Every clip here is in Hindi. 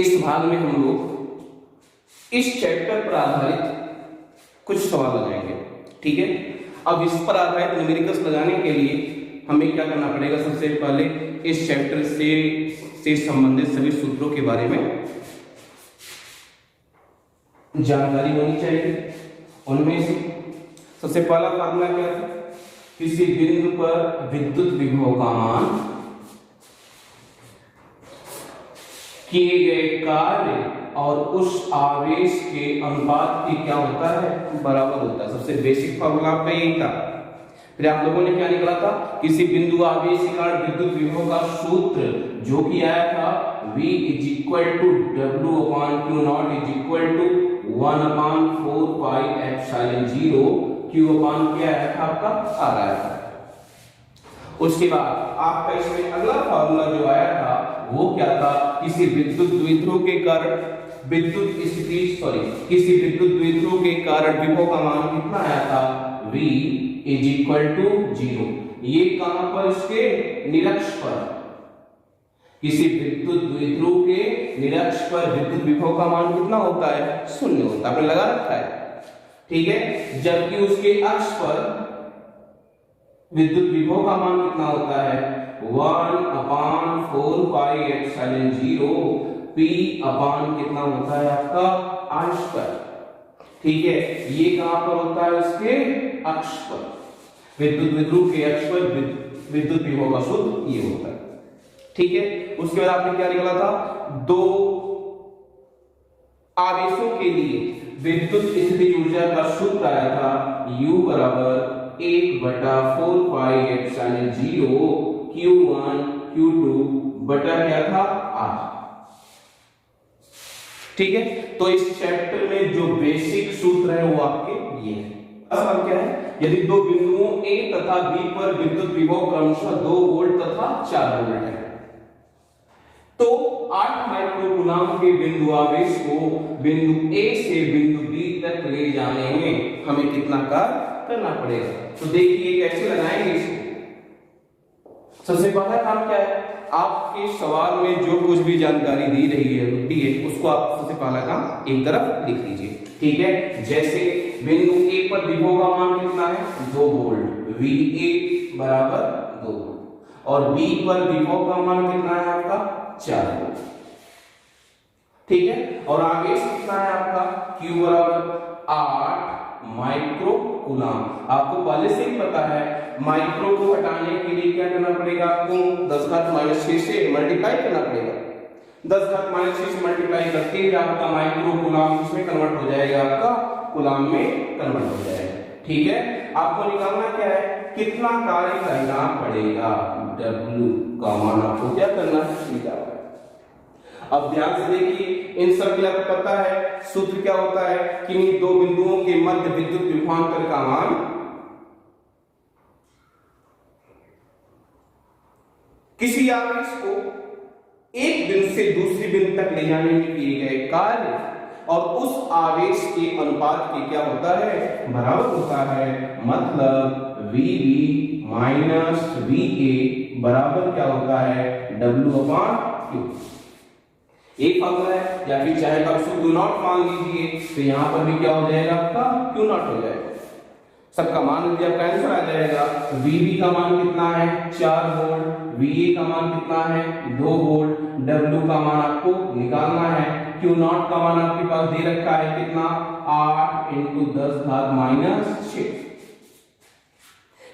इस भाग में हम लोग इस चैप्टर पर आधारित कुछ सवाल लगाएंगे। ठीक है, अब इस पर आधारित न्यूमेरिकल्स लगाने के लिए हमें क्या करना पड़ेगा? सबसे पहले इस चैप्टर से संबंधित सभी सूत्रों के बारे में जानकारी होनी चाहिए। उनमें से सबसे पहला फार्मूला क्या था? किसी बिंदु पर विद्युत विभव का मान किए गए कार्य और उस आवेश के अनुपात की क्या होता है? बराबर होता है। सबसे बेसिक फार्मूला आपका यही था। फिर आप लोगों ने क्या निकला था? किसी बिंदु आवेश के कारण विद्युत विभव का सूत्र जो कि आया था V = W/Q0 = 1/4 pi epsilon 0 Q/ क्या आया था? आपका आ रहा था। उसके बाद आपका इसमें अगला फार्मूला जो आया था वो क्या था? किसी विद्युत द्विध्रुव के कारण किसी विद्युत द्विध्रुव के कारण विभव का मान कितना आया था? V = 0। ये कहां पर? इसके निरक्ष पर। किसी विद्युत द्विध्रुव के निरक्ष पर विद्युत विभव का मान कितना होता है? 0 होता है। आपने लगा रखा है, ठीक है। जबकि उसके अक्ष पर विद्युत विभव का मान कितना होता है? 1/4 pi epsilon 0 P अपान कितना होता है आपका? r²। ठीक है, ये कहां पर होता है? उसके अक्ष पर। विद्युत विध्रुव के अक्ष पर विद्युत विभव का सूत्र ये होता है। ठीक है, उसके बाद आपने क्या निकाला था? दो आवेशों के लिए विद्युत स्थितिज ऊर्जा का सूत्र आया था U = 1/4 pi epsilon 0 Q1 Q2 बटा क्या था? R। ठीक है, तो इस चैप्टर में जो बेसिक सूत्र है वो आपके ये है। अब क्या है? यदि दो बिंदुओं A तथा B पर विद्युत विभव क्रमशः 2 वोल्ट तथा 4 वोल्ट है तो 8 माइक्रोकूलम के बिंदु आवेश को बिंदु A से बिंदु B तक ले जाने में हमें कितना कार्य करना पड़ेगा? तो देखिए कैसे लगाएंगे इसको। सबसे पहला काम क्या है? आपके सवाल में जो कुछ भी जानकारी दी रही है उसको आप सबसे पहला काम एक तरफ लिख लीजिए। ठीक है, जैसे बिंदु A पर विभव का मान कितना है? 2 वोल्ट, VA = 2 वोल्ट। और B पर विभव का मान कितना है आपका? 4 वोल्ट। ठीक है, और आवेश कितना है आपका? Q = 8 microcoulomb. आपको पहले से ही पता है माइक्रो को हटाने के लिए क्या करना पड़ेगा? आपको 10⁻⁶ से मल्टीप्लाई करना पड़ेगा। 10⁻⁶ से मल्टीप्लाई करके ही आपका माइक्रोकूलम इसमें कन्वर्ट हो जाएगा, आपका कूलम में कन्वर्ट हो जाएगा। ठीक है, आपको निकालना क्या है? कितना कार्य करना पड़ेगा? W का मान आपको क्या करना है? निकालना। अब ध्यान से देखिए, इन सब के आपको पता है सूत्र क्या होता है कि इन दो बिंदुओं के मध्य विद्युत विभवांतर का मान किसी आवेश को एक बिंदु से दूसरी बिंदु तक ले जाने में किए गए कार्य और उस आवेश के अनुपात के क्या होता है? बराबर होता है। मतलब VB - VA बराबर क्या होता है? W/Q। एक फार्मूला है, या फिर चाहे तो आप उसको Q0 मान लीजिए, तो यहां पर भी क्या हो जाएगा? आपका Q0 हो जाएगा। सबका मान यदि आपका आंसर आ जाएगा। VB का मान कितना है? 4 वोल्ट। VA का मान कितना है? 2 वोल्ट। W का मान आपको निकालना है। Q0 का मान आपके पास दे रखा है कितना? 8 × 10⁻⁶।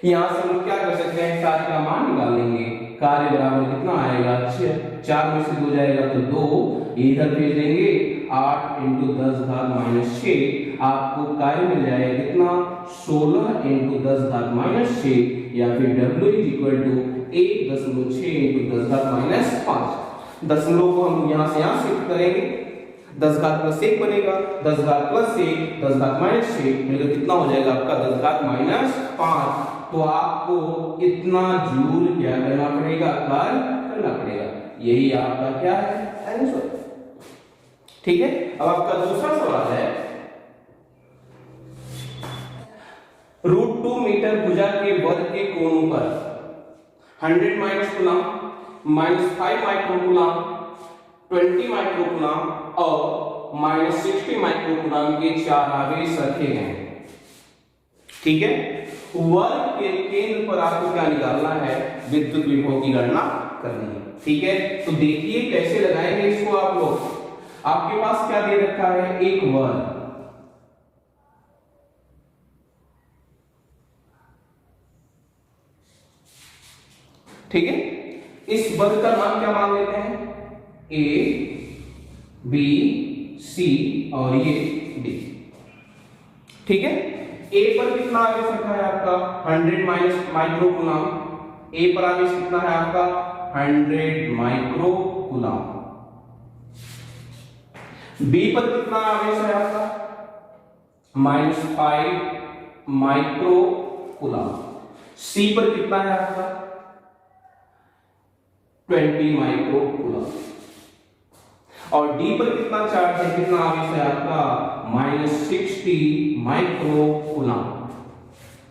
यहां से हम क्या कर सकते हैं? कार्य का मान निकाल लेंगे। कार्य बराबर कितना आएगा? 6। 4 में से 2 जाएगा तो 2, इधर भेज देंगे 8 × 10⁻⁶। आपको कार्य मिल जाएगा कितना? 16 × 10⁻⁶, या फिर W = 1.6 × 10⁻5। दशमलव को हम यहां से यहां शिफ्ट करेंगे, 10⁻+1 बनेगा, 10⁻+1 10⁻⁶, मिलकर कितना हो जाएगा आपका? 10⁻5। तो आपको इतना जूल क्या करना पड़ेगा? कार्य करना पड़ेगा। यही आपका क्या है? आंसर। ठीक है, अब आपका दूसरा सवाल है √2 मीटर भुजा के वर्ग के कोणों पर 100 - कूलम -5 माइक्रोकूलम 20 माइक्रोकूलम और -60 माइक्रोकूलम के 4 आवेश रखे गए हैं। ठीक है, वर्ग के केंद्र पर आपको क्या निकालना है, विद्युत विभव की गणना करनी है। ठीक है, तो देखिए कैसे लगाएंगे इसको आप लोग। आपके पास क्या दे रखा है, एक वर्ग, ठीक है, इस वर्ग का नाम क्या मान लेते हैं, ए बी सी और ये डी। ठीक है, ए पर कितना आवेश रखा है आपका 100 माइक्रोकूलम, ए पर आवेश कितना है आपका 100 माइक्रोकूलम। बी पर कितना आवेश है आपका -5 माइक्रोकूलम। सी पर कितना है आपका 20 माइक्रोकूलम। और डी पर कितना चार्ज है, कितना आवेश है आपका -60 माइक्रोकूलम।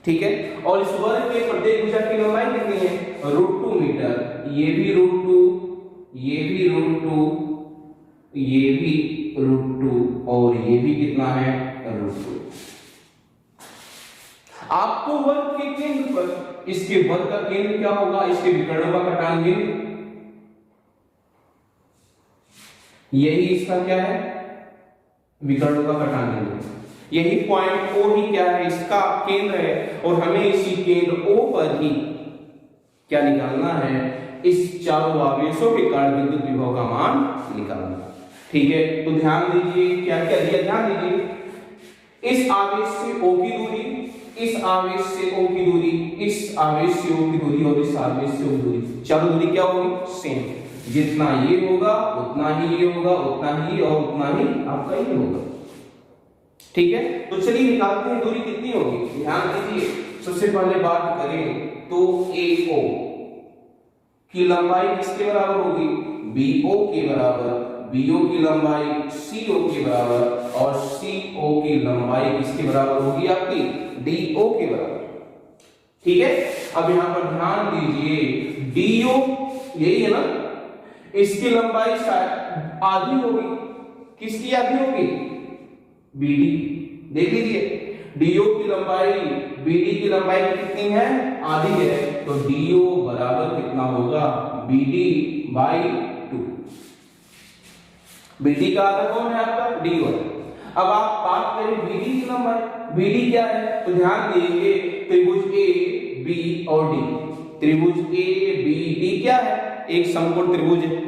ठीक है, और इस वर्ग के प्रत्येक भुजा की लंबाई कितनी है, √2 मीटर। ये भी √2, ये भी √2, ये भी √2 और ये भी कितना है √2। आपको वर्ग के केंद्र पर, इसके वर्ग का केंद्र क्या होगा, इसके विकर्णों का टांगेंगे, यही इसका क्या है, विकर्णों का घटाएंगे। यही पॉइंट O ही क्या है, इसका केंद्र है, और हमें इसी केंद्र O पर ही क्या निकालना है, इस चारों आवेशों के कारण विद्युत विभव का मान निकालना। ठीक है, तो ध्यान दीजिए क्या क्या दिया, ध्यान दीजिए, इस आवेश से O की दूरी, इस आवेश से O की दूरी, इस आवेश से O की दूरी और इस आवेश से O की दूरी, चारों दूरी क्या होगी, सेम। जितना ये होगा उतना ही ये होगा, उतना ही और उतना ही आपका ये होगा। ठीक है, तो चलिए निकालते हैं दूरी कितनी होगी। ध्यान दीजिए, सबसे पहले बात करें तो AO की लंबाई किसके बराबर होगी, BO के बराबर, BO की लंबाई CO के बराबर और CO की लंबाई किसके बराबर होगी, आपकी DO के बराबर। ठीक है, अब यहां पर ध्यान दीजिए, DO यही है ना, इसकी लंबाई शायद आधी होगी, किसकी आधी होगी, BD। देख लीजिए, DO की लंबाई BD की लंबाई कितनी है, आधी है, तो DO बराबर कितना होगा, BD/2। BD का आधा कौन है आपका, DO। अब आप बात करें BD की लंबाई, BD क्या है, तो ध्यान दीजिए, त्रिभुज A B और D, त्रिभुज A B D क्या है, एक समकोण त्रिभुज है।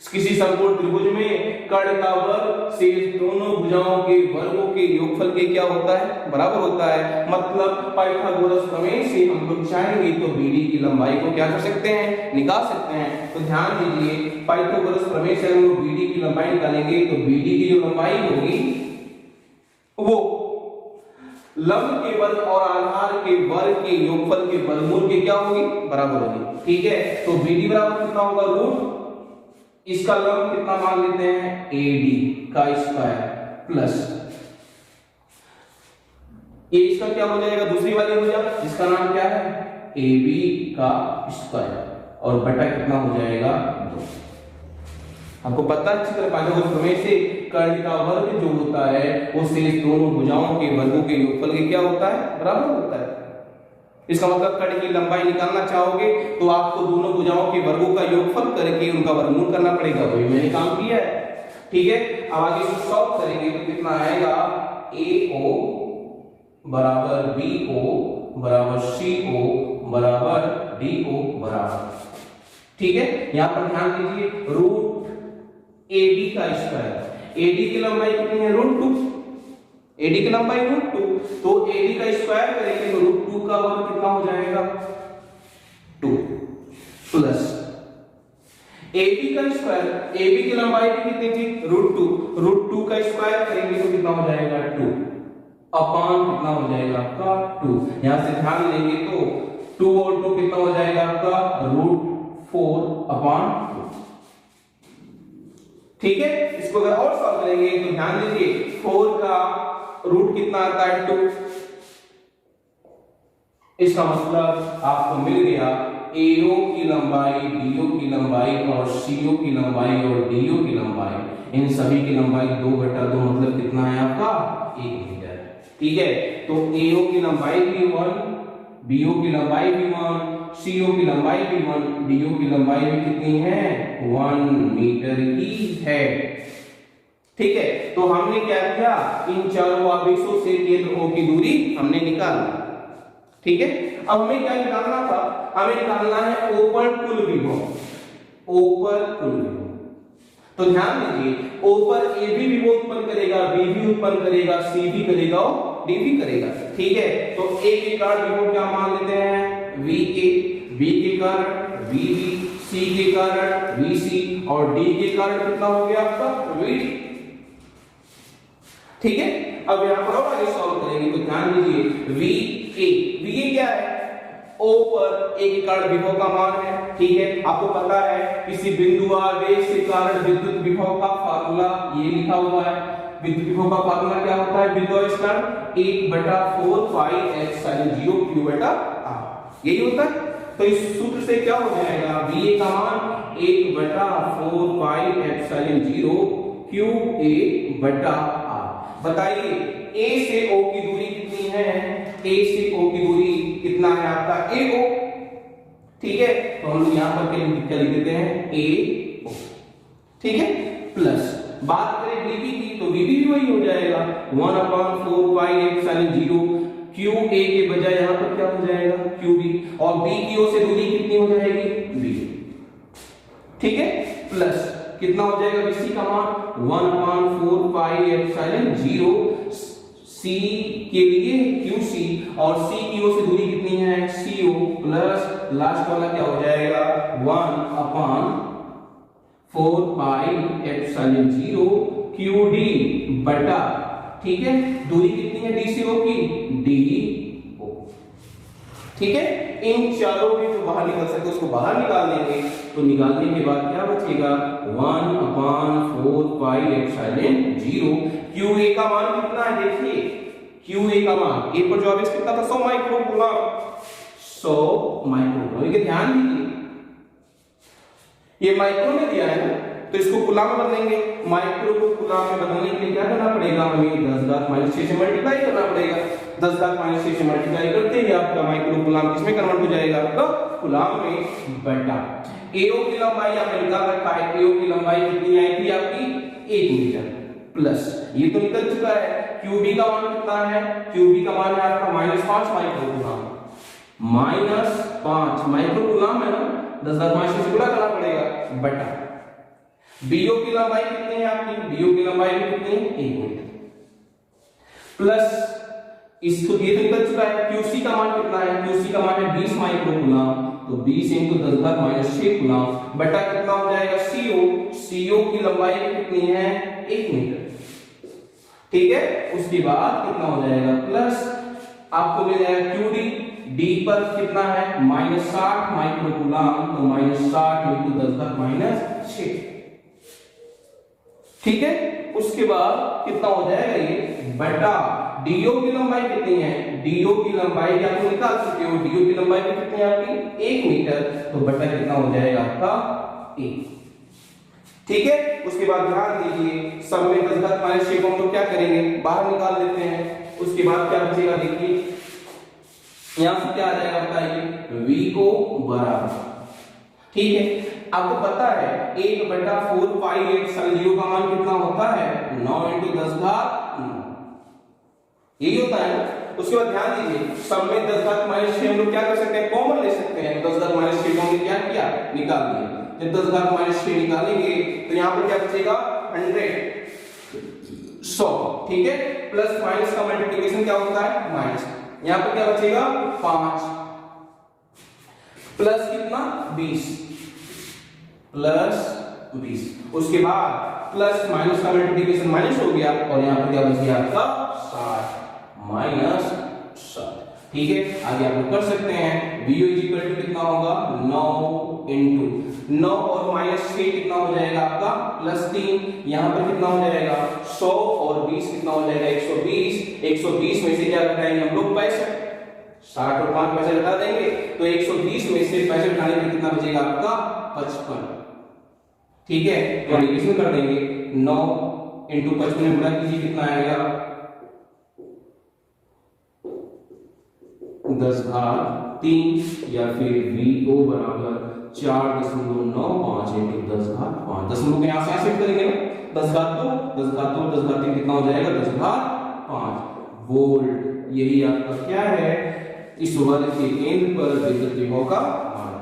किसी समकोण त्रिभुज में कर्ण का वर्ग शेष दोनों भुजाओं के वर्गों के योगफल के क्या होता है, बराबर होता है। मतलब पाइथागोरस प्रमेय से हम लोग चाहेंगे तो BD की लंबाई को क्या कर सकते हैं, निकाल सकते हैं। तो ध्यान दीजिए, पाइथागोरस प्रमेय से हम लोग BD की लंबाई निकालेंगे तो BD की जो लंबाई होगी वो लंब के वर्ग और आधार के वर्ग के योगफल के वर्गमूल के क्या होगी, बराबर होगी। ठीक है, तो BD बराबर कितना होगा, रूट इसका लंब कितना मान लेते हैं, AD का स्क्वायर प्लस ये इसका क्या हो जाएगा, दूसरी वाली भुजा जिसका नाम क्या है, AB का स्क्वायर और बटा कितना हो जाएगा 2। आपको पता है अच्छी तरह पाइथागोरस प्रमेय से कर्ण का वर्ग जो होता है वो शेष दोनों भुजाओं के वर्गों के योगफल के क्या होता है, बराबर होता है। इसका मतलब कर्ण की लंबाई निकालना चाहोगे तो आपको दोनों भुजाओं के वर्गों का योगफल करके उनका वर्गमूल करना पड़ेगा, वही मैंने काम किया है। ठीक है, अब आगे इसको सॉल्व करेंगे तो कितना आएगा, AO बराबर BO बराबर CO बराबर DO बराबर। ठीक है, यहां पर ध्यान दीजिए, रूट AD का स्क्वायर, AD की लंबाई कितनी है, √2, AD की लंबाई √2, तो AD का स्क्वायर करेंगे तो √2 का वर्ग कितना हो जाएगा 2 प्लस AB का स्क्वायर, AB की लंबाई भी कितनी थी, √2 का स्क्वायर करेंगे तो कितना हो जाएगा 2 अपान कितना हो जाएगा आपका 2। यहां से ध्यान लेंगे तो 2 और 2 कितना हो जाएगा आपका √4/2। ठीक है, इसको अगर और सॉल्व करेंगे तो ध्यान दीजिए, 4 का रूट कितना आता है 2, इसका मतलब आपको मिल गया AO की लंबाई, BO की लंबाई और CO की लंबाई और DO की लंबाई, इन सभी की लंबाई 2/2 मतलब कितना है आपका 1 मीटर। ठीक है, तो AO की लंबाई भी 1, BO की लंबाई भी 1, CO की लंबाई भी 1, DO की लंबाई भी कितनी है 1 मीटर की है। ठीक है, तो हमने क्या किया, इन चारों आवेशों से केंद्र O की दूरी हमने निकाली। ठीक है, अब हमें क्या निकालना था, हमें निकालना है O पर कुल विभव, O पर कुल विभव। तो ध्यान दीजिए, O पर A भी विभव उत्पन्न करेगा, B भी उत्पन्न करेगा, C भी करेगा और D भी करेगा। ठीक है, तो A के कारण विभव क्या मान लेते हैं VA, B के कारण VB, C के कारण VC और D के कारण कितना हो गया आपका VD। ठीक है, अब यहां पर और आगे सॉल्व करेंगे तो ध्यान दीजिए VA क्या है, O पर A के कारण विभव का मान है। ठीक है, आपको पता है किसी बिंदु आवेश के कारण विद्युत विभव का फार्मूला ये लिखा हुआ है। विद्युत विभव का फार्मूला क्या होता है बिंदु आवेश कारण 1/4 पाई एप्सिलॉन 0 Q बटा R, यही होता है। तो इस सूत्र से क्या हो जाएगा, VA का मान 1/4 पाई एप्सिलॉन 0 QA बटा R। बताइए A से O की दूरी कितनी है, A से O की दूरी कितना है आपका AO। ठीक है, तो हम लोग यहां पर क्या लिख देते हैं AO। ठीक है, प्लस बात करें VB की तो VB भी वही हो जाएगा 1/4 पाई एप्सिलॉन 0 QA के बजाय यहां पर क्या हो जाएगा QB, और B की ओर से दूरी कितनी हो जाएगी BA। ठीक है, प्लस कितना हो जाएगा BC का मान 1/4 पाई एप्सिलॉन 0 C के लिए QC और C की ओर से दूरी कितनी है CO, प्लस लास्ट वाला क्या हो जाएगा 1/4 पाई एप्सिलॉन 0 QD बटा। ठीक है, दूरी कितनी है DCO की DO। ठीक है, इन चारों में जो बाहर निकल सके उसको बाहर निकाल देंगे, तो निकालने के बाद क्या बचेगा 1/4 पाई एप्सिलॉन 0 QA का मान कितना है देखिए, QA का मान A पर जो आवेश कितना था 100 माइक्रोकूलम, 100 माइक्रोकूलम। ये ध्यान दीजिए ये माइक्रो में दिया है ना, तो इसको कूलम में बदलेंगे। माइक्रो को कूलम में बदलने के लिए क्या करना पड़ेगा, हमें 10⁻6 से मल्टीप्लाई करना पड़ेगा। 10⁻6 से मल्टीप्लाई करते ही आपका माइक्रो कूलम किसमें कन्वर्ट हो जाएगा, आपका कूलम में बटा। AO की लंबाई आपने निकाल रखा है, AO की लंबाई कितनी आई थी आपकी 1 मीटर, प्लस ये तो निकल चुका है। QB का मान कितना है, QB का मान है आपका -5 माइक्रोकूलम, -5 माइक्रोकूलम है ना, 10⁻6 से गुणा करना पड़ेगा बटा। BO की लंबाई कितनी है आपकी, BO की लंबाई भी कितनी है 1 मीटर, प्लस इसको ये तो निकल चुका है। QC का मान कितना है, QC का मान है 20 माइक्रोकूलम, तो 20 × 10⁻6 कूलम बटा कितना हो जाएगा CO, CO की लंबाई कितनी है 1 मीटर। ठीक है, उसके बाद कितना हो जाएगा प्लस आपको मिल जाएगा QD, D पर कितना है -60 माइक्रोकूलम, तो -60 × 10⁻6। ठीक है, उसके बाद कितना हो जाएगा ये बटा। DO की लंबाई कितनी है, DO की लंबाई आप निकाल सकते हो, DO की लंबाई कितनी है आपकी 1 मीटर, तो बटा कितना हो जाएगा आपका 1। ठीक है, उसके बाद ध्यान दीजिए सब में 10⁻6 को हम लोग क्या करेंगे बाहर निकाल लेते हैं। उसके बाद क्या बचेगा देखिए, यहां से क्या आ जाएगा बताइए VO बराबर। ठीक है, आपको पता है 1/4 पाई एप्सिलॉन 0 का मान कितना होता है 9 × 10⁻9, यही होता है ना। उसके बाद ध्यान दीजिए सब में 10⁻6 हम लोग क्या कर सकते हैं कॉमन ले सकते हैं, 10⁻6 को हमने क्या किया निकाल दिया। जब 10⁻6 निकालेंगे तो यहां पर क्या बचेगा 100। ठीक है, प्लस माइनस का मल्टीप्लिकेशन क्या होता है माइनस, यहां पर क्या बचेगा 5 प्लस कितना 20 प्लस 20। उसके बाद प्लस माइनस का मल्टीप्लिकेशन माइनस हो गया और यहां पर क्या बच गया आपका 60 -60। ठीक है, आगे आप लोग कर सकते हैं। VO कितना होगा 9 × 9 और -6 कितना हो जाएगा आपका +3, यहां पर कितना हो जाएगा 100 और 20 कितना हो जाएगा 120। 120 में से क्या घटाएंगे हम लोग 65, 60 और 5 पैसे घटा देंगे तो 120 में से पैसे घटाने पे कितना बचेगा आपका 55। ठीक है, तो इसमें कर देंगे 9 इंटू 55 में गुणा कीजिए, कितना आएगा 10⁻3 या फिर VO बराबर 4.95 इंटू 10⁻5। दशमलव के यहाँ से शिफ्ट करेंगे ना, 10⁻2 10⁻2 10⁻3 कितना हो जाएगा 10⁻5 वोल्ट। यही आपका क्या है, इस वर्ग के केंद्र पर विद्युत विभव का मान।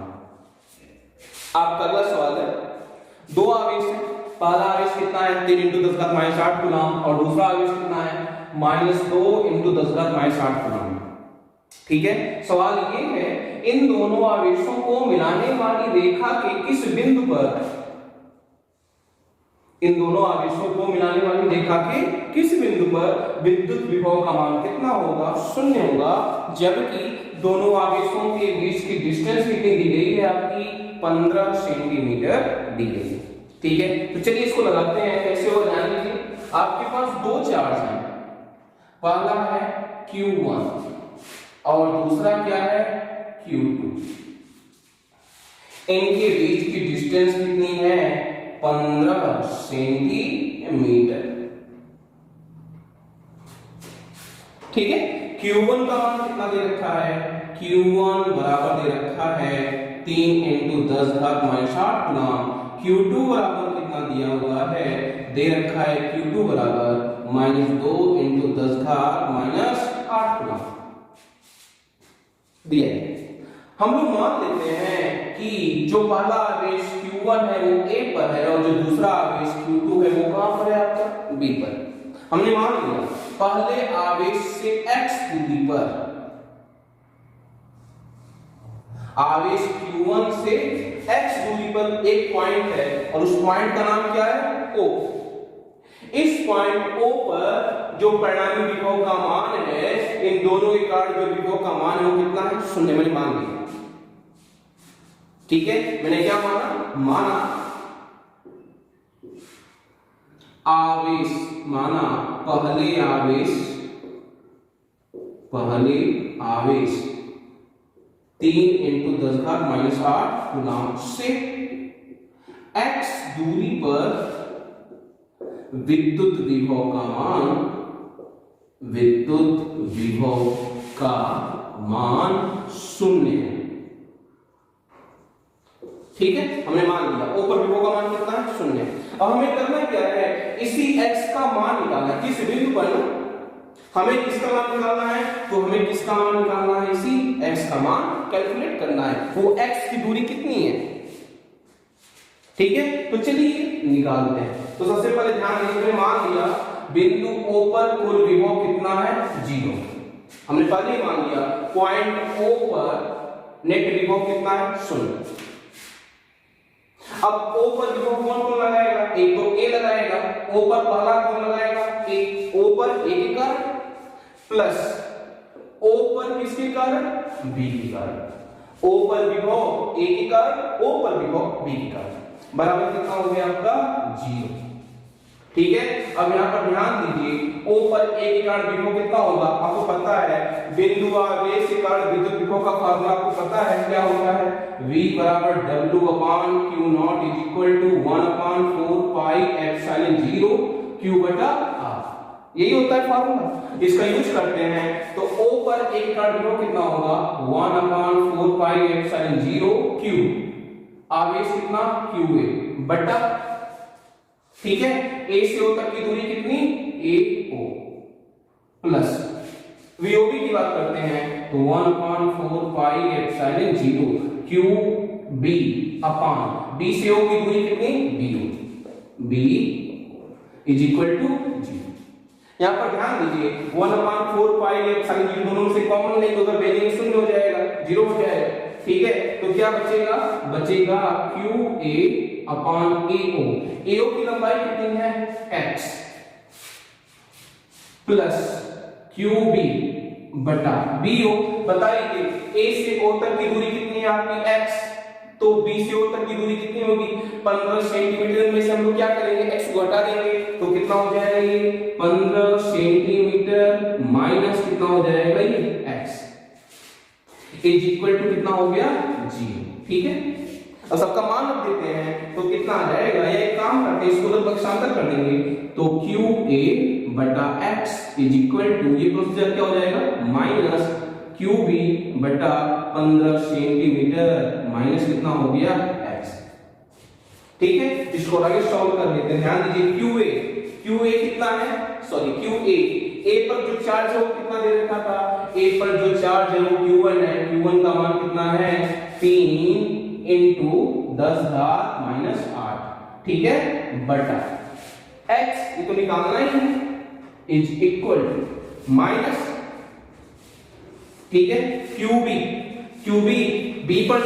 आपका अगला सवाल है, दो आवेश है, पहला आवेश कितना है 3 इंटू 10⁻8 कूलम और दूसरा आवेश कितना है -2 इंटू 10⁻8 कूलम। ठीक है, सवाल ये है इन दोनों आवेशों को मिलाने वाली रेखा के किस बिंदु पर, इन दोनों आवेशों को मिलाने वाली रेखा के किस बिंदु पर विद्युत विभव का मान कितना होगा, 0 होगा, जबकि दोनों आवेशों के बीच की डिस्टेंस कितनी दी गई है आपकी 15 सेंटीमीटर दी गई है। ठीक है, तो चलिए इसको लगाते हैं, कैसे हो ध्यान दीजिए। आपके पास दो चार्ज हैं, पहला है Q1 और दूसरा क्या है Q2। इनके बीच की डिस्टेंस कितनी है 15 सेंटीमीटर। ठीक है, Q1 का मान कितना दे रखा है, Q1 बराबर दे रखा है 3 इंटू 10⁻8 कूलम। Q2 बराबर कितना दिया हुआ है, दे रखा है Q2 बराबर -2 इंटू 10⁻8 कूलम दिया है। हम लोग मान लेते हैं कि जो पहला आवेश Q1 है वो A पर है और जो दूसरा आवेश Q2 है वो कहां पर है आपका B पर। हमने मान लिया पहले आवेश से x दूरी पर, आवेश Q1 से x दूरी पर एक पॉइंट है और उस पॉइंट का नाम क्या है O। इस पॉइंट O पर जो परिणामी विभव का मान है, इन दोनों के कारण जो विभव का मान है वो कितना है 0। मैंने मान लिया। ठीक है, मैंने क्या माना आवेश, माना पहले आवेश 3 इंटू 10⁻8 कूलम से x दूरी पर विद्युत विभव का मान 0 है। ठीक है, हमने मान लिया O पर विभव का मान कितना है 0। अब हमें करना क्या है, इसी x का मान निकालना है, किस बिंदु पर ना हमें किसका मान निकालना है, तो हमें किसका मान निकालना है, इसी x का मान कैलकुलेट करना है। वो x की दूरी कितनी है। ठीक है, तो चलिए निकालते हैं। तो सबसे पहले ध्यान दीजिए, मान लिया बिंदु O पर कुल विभव कितना है 0। हमने पहले ही मान लिया पॉइंट O पर नेट विभव कितना है 0। अब O पर विभव कौन कौन लगाएगा, एक तो A लगाएगा, O पर पहला कौन लगाएगा A, O पर A के कारण प्लस O पर किसके कारण B के कारण, O पर विभव A के कारण, O पर विभव B के कारण, बराबर कितना हो गया आपका 0। ठीक है, अब यहाँ पर ध्यान दीजिए O पर A के कारण विभव कितना होगा, आपको पता है बिंदु आवेश के कारण विद्युत विभव का फार्मूला आपको पता है क्या होता है, V बराबर W/Q0 is equal to 1/4 pi epsilon 0 Q बटा R। यही होता है फार्मूला, इसका यूज करते हैं। तो O पर A के कारण विभव कितना होगा 1/4 पाई एप्सिलॉन 0 Q, आवेश कितना QA बटा, ठीक है, A से O तक की दूरी कितनी AO प्लस VOB की बात करते हैं तो 1/4 पाई एप्सिलॉन 0 QB अपान B से O की दूरी कितनी BO, B is equal to 0। यहां पर ध्यान दीजिए 1/4 पाई एप्सिलॉन 0 दोनों में से कॉमन ले तो वैल्यू 0 हो जाएगा, 0 हो जाएगा। ठीक है, तो क्या बचेगा, बचेगा QA अपान AO। AO की लंबाई कितनी है x प्लस QB बटा BO। बताइए A से O तक की दूरी कितनी है आपकी x, तो B से O तक की दूरी कितनी होगी 15 सेंटीमीटर। में से हम लोग क्या करेंगे x को हटा देंगे तो कितना हो जाएगा ये 15 सेंटीमीटर माइनस कितना हो जाएगा ये x। इज इक्वल टू कितना हो गया 0। ठीक है, अब सबका मान रख देते हैं तो कितना आ जाएगा, या एक काम करते हैं इसको उधर पक्षांतर कर देंगे तो QA बटा x इज इक्वल टू, ये प्रोसीजर क्या हो जाएगा माइनस QB बटा 15 सेंटीमीटर माइनस कितना हो गया x। ठीक है, इसको आगे सॉल्व कर लेते हैं। ध्यान दीजिए QA कितना है, सॉरी QA, A पर जो चार्ज है वो कितना दे रखा था, A पर जो चार्ज है वो Q1 है, Q1 का मान कितना है 3 इंटू 10 घात माइनस 8। ठीक है, बटा x ये तो निकालना ही है इज इक्वल टू माइनस, ठीक है, QB B पर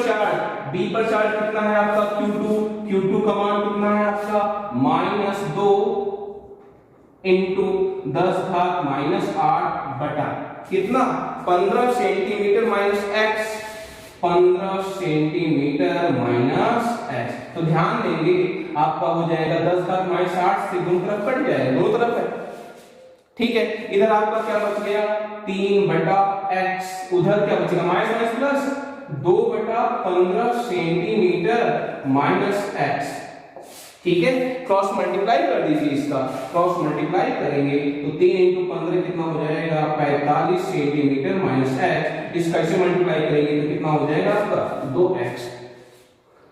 चार्ज कितना है आपका Q2 का मान कितना है आपका -2 इंटू 10 घात माइनस 8 बटा कितना 15 centimetre minus x, 15 centimetre minus x। तो ध्यान देंगे आपका हो जाएगा 10 घात माइनस 8 से दोनों तरफ कट जाएगा, दोनों तरफ है। ठीक है, इधर आपका क्या बच गया 3 बटा x, उधर क्या बचेगा माइनस माइनस प्लस 2 बटा 15 सेंटीमीटर माइनस x। ठीक है, क्रॉस मल्टीप्लाई कर दीजिए, इसका क्रॉस मल्टीप्लाई करेंगे तो 3 इंटू 15 कितना हो जाएगा 45 सेंटीमीटर माइनस x। इसका इसे मल्टीप्लाई करेंगे तो कितना हो जाएगा आपका 2x।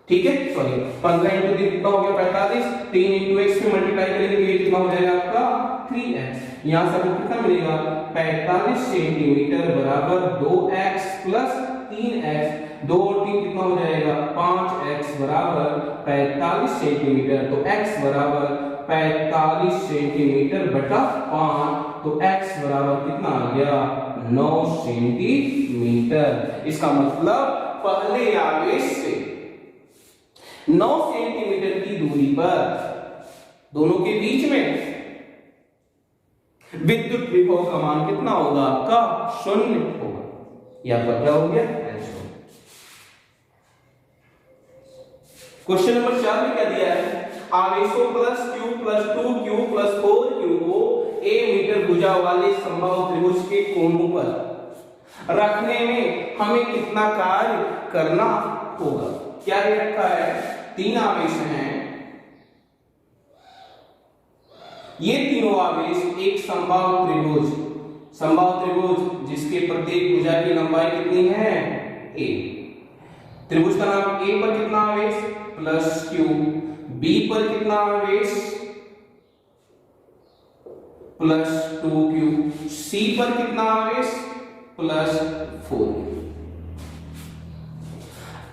ठीक है, सॉरी 15 इंटू 3 कितना हो गया 45, 3 इंटू x पे मल्टीप्लाई करेंगे तो ये कितना हो जाएगा आपका 3x। यहां से आपको कितना मिलेगा 45 सेंटीमीटर बराबर 2x प्लस 3x, 2 और 3 कितना हो जाएगा 5x बराबर 45 सेंटीमीटर। तो x बराबर 45 सेंटीमीटर बटा 5, तो x बराबर कितना आ गया 9 सेंटीमीटर। इसका मतलब पहले आवेश से 9 सेंटीमीटर की दूरी पर दोनों के बीच में विद्युत विभव का मान कितना होगा आपका 0 होगा। यह आपका क्या हो गया आंसर। क्वेश्चन नंबर 4 में क्या दिया है, आवेशों plus Q plus 2Q plus 4Q को a मीटर भुजा वाले समबाहु त्रिभुज के कोणों पर रखने में हमें कितना कार्य करना होगा। क्या दे रखा है, 3 आवेश हैं, ये तीनों आवेश एक समबाहु त्रिभुज जिसके प्रत्येक भुजा की लंबाई कितनी है a। त्रिभुज का नाम A पर कितना आवेश प्लस Q, B पर कितना आवेश प्लस 2Q, C पर कितना आवेश प्लस 4Q।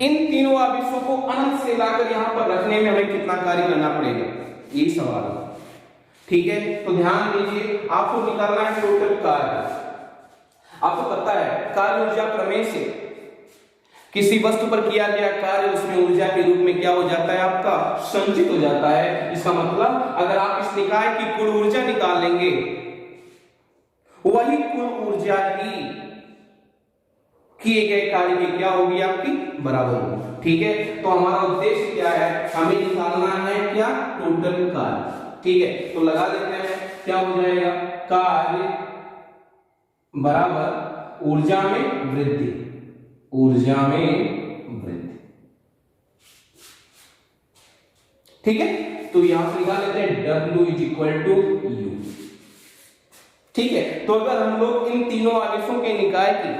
इन तीनों आवेशों को अनंत से लाकर यहां पर रखने में हमें कितना कार्य करना पड़ेगा, ये सवाल है। ठीक है, तो ध्यान दीजिए आपको निकालना है टोटल कार्य। आपको पता है कार्य ऊर्जा प्रमेय से किसी वस्तु पर किया गया कार्य उसमें ऊर्जा के रूप में क्या हो जाता है आपका संचित हो जाता है। इसका मतलब अगर आप इस निकाय की कुल ऊर्जा निकाल लेंगे वही कुल ऊर्जा ही किए गए कार्य की क्या होगी आपकी बराबर होगी। ठीक है, तो हमारा उद्देश्य क्या है, हमें निकालना है क्या टोटल कार्य। ठीक है, तो लगा देते हैं क्या हो जाएगा कार्य बराबर ऊर्जा में वृद्धि, ऊर्जा में वृद्धि। ठीक है, तो यहां से निकाल लेते हैं W is equal to U। ठीक है, तो अगर हम लोग इन तीनों आवेशों के निकाय की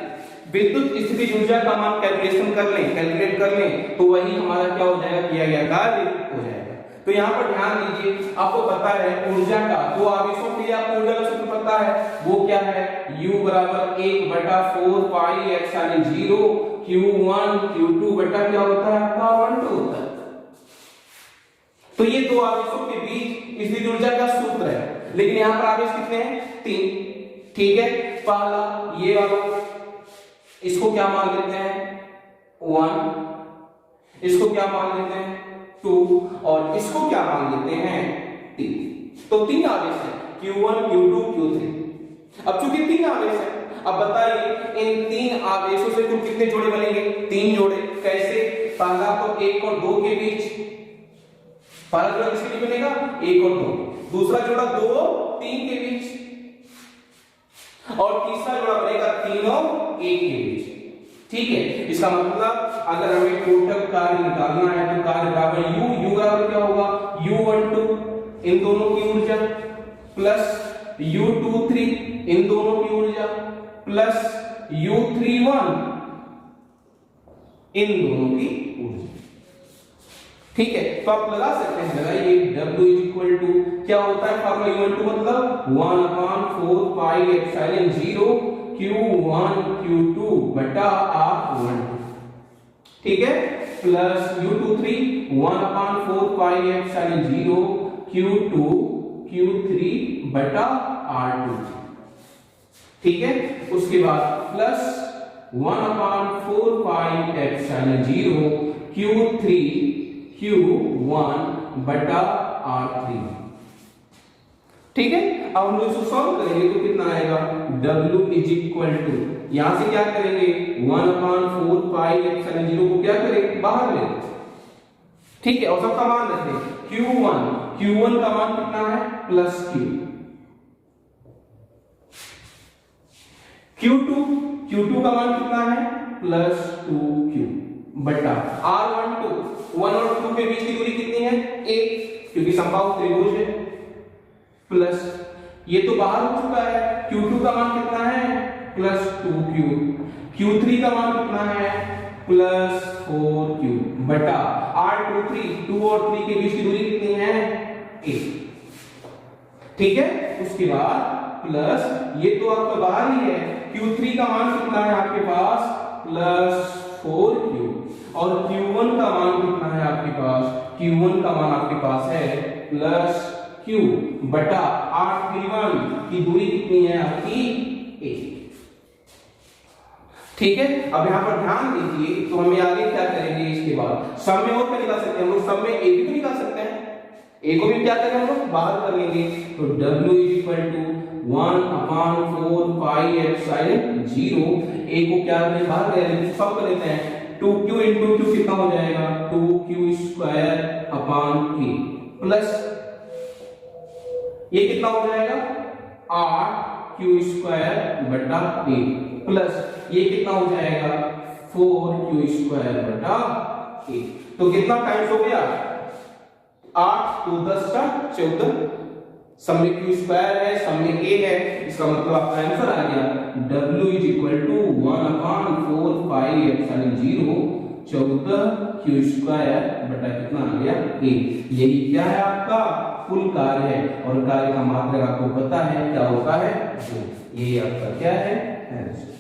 विद्युत स्थिति ऊर्जा का मान कैलकुलेट कर लें तो वही हमारा क्या हो जाएगा किया गया कार्य हो जाएगा। तो यहाँ पर ध्यान दीजिए, आपको पता है ऊर्जा का दो आवेशों के लिए आपको ऊर्जा का सूत्र पता है, वो क्या है U बराबर 1/4 पाई एप्सिलॉन 0 Q1 Q2 बटा क्या होता है आपका 1/2 होता है। तो ये दो आवेशों के बीच स्थिति ऊर्जा का सूत्र है, लेकिन यहाँ पर आवेश कितने हैं 3। ठीक है, पहला ये वाला, इसको क्या मान लेते हैं 1, इसको क्या मान लेते हैं 2 और इसको क्या मान लेते हैं 3। तो 3 आवेश हैं Q1 Q2 Q3। अब चूंकि 3 आवेश है, अब बताइए इन 3 आवेशों से कुल कितने जोड़े बनेंगे 3 जोड़े। कैसे, पहला तो 1 और 2 के बीच, पहला जोड़ा किसके बीच बनेगा 1 और 2, दूसरा जोड़ा 2 और 3 के बीच और तीसरा जोड़ा बनेगा 3 और 1 के बीच। ठीक है, इसका मतलब अगर हमें टोटल कार्य निकालना है तो कार्य बराबर यू बराबर क्या होगा, U12 इन दोनों की ऊर्जा प्लस U23 इन दोनों की ऊर्जा प्लस U31 इन दोनों की ऊर्जा। ठीक है, तो आप लगा सकते हैं, लगाइए W इज इक्वल टू क्या होता है फार्मूला U12 मतलब 1/4 पाई एप्सिलॉन 0 Q1 Q2 बटा R12, ठीक है, plus U23 1/4 pi epsilon 0 Q2 Q3 बटा R23, ठीक है, उसके बाद plus 1/4 pi epsilon 0 Q3 Q1 बटा R3, ठीक है। अब हम लोग इसको सॉल्व करेंगे तो कितना आएगा, W इज इक्वल टू यहां से क्या करेंगे 1/4 पाई एप्सिलॉन 0 को क्या करेंगे बाहर ले, ठीक है, और सबका मान रखें Q1 का मान कितना है प्लस Q, Q2 का मान कितना है प्लस 2Q बटा R12 1 और 2 के बीच की दूरी कितनी है 1 क्योंकि समबाहु त्रिभुज है, प्लस ये तो बाहर हो चुका है, Q2 का मान कितना है प्लस 2Q, Q3 का मान कितना है प्लस 4Q बटा R23 2 और 3 के बीच की दूरी कितनी है 1, ठीक है, उसके बाद प्लस ये तो आपका बाहर ही है, Q3 का मान कितना है आपके पास प्लस 4Q और Q1 का मान कितना है आपके पास, Q1 का मान आपके पास है प्लस Q बटा R31 की दूरी कितनी है आपकी 1, ठीक है। अब यहां पर ध्यान दीजिए, तो हमें आगे क्या करेंगे इसके बाद सम में और क्या निकाल सकते हैं हम लोग, सम में a भी तो निकाल सकते हैं, a को भी क्या करेंगे हम लोग बाहर कर लेंगे, तो W is equal to 1/4 pi epsilon 0 a को क्या करें बाहर कर लेंगे, सब कर लेते हैं 2Q into Q कितना हो जाएगा 2Q square upon a plus ये कितना हो जाएगा 8Q स्क्वायर बटा a प्लस ये कितना हो जाएगा 4Q स्क्वायर बटा a, तो कितना टाइम्स हो गया 8 2 10 का 14, सब में Q स्क्वायर है सब में a है, इसका मतलब आपका आंसर आ गया W is equal to 1/4 pi epsilon 0 14Q square बटा कितना आ गया a, यही क्या है आपका कुल कार्य है, और कार्य का मात्रक आपको पता है क्या होता है 2, ये आपका क्या है आंसर।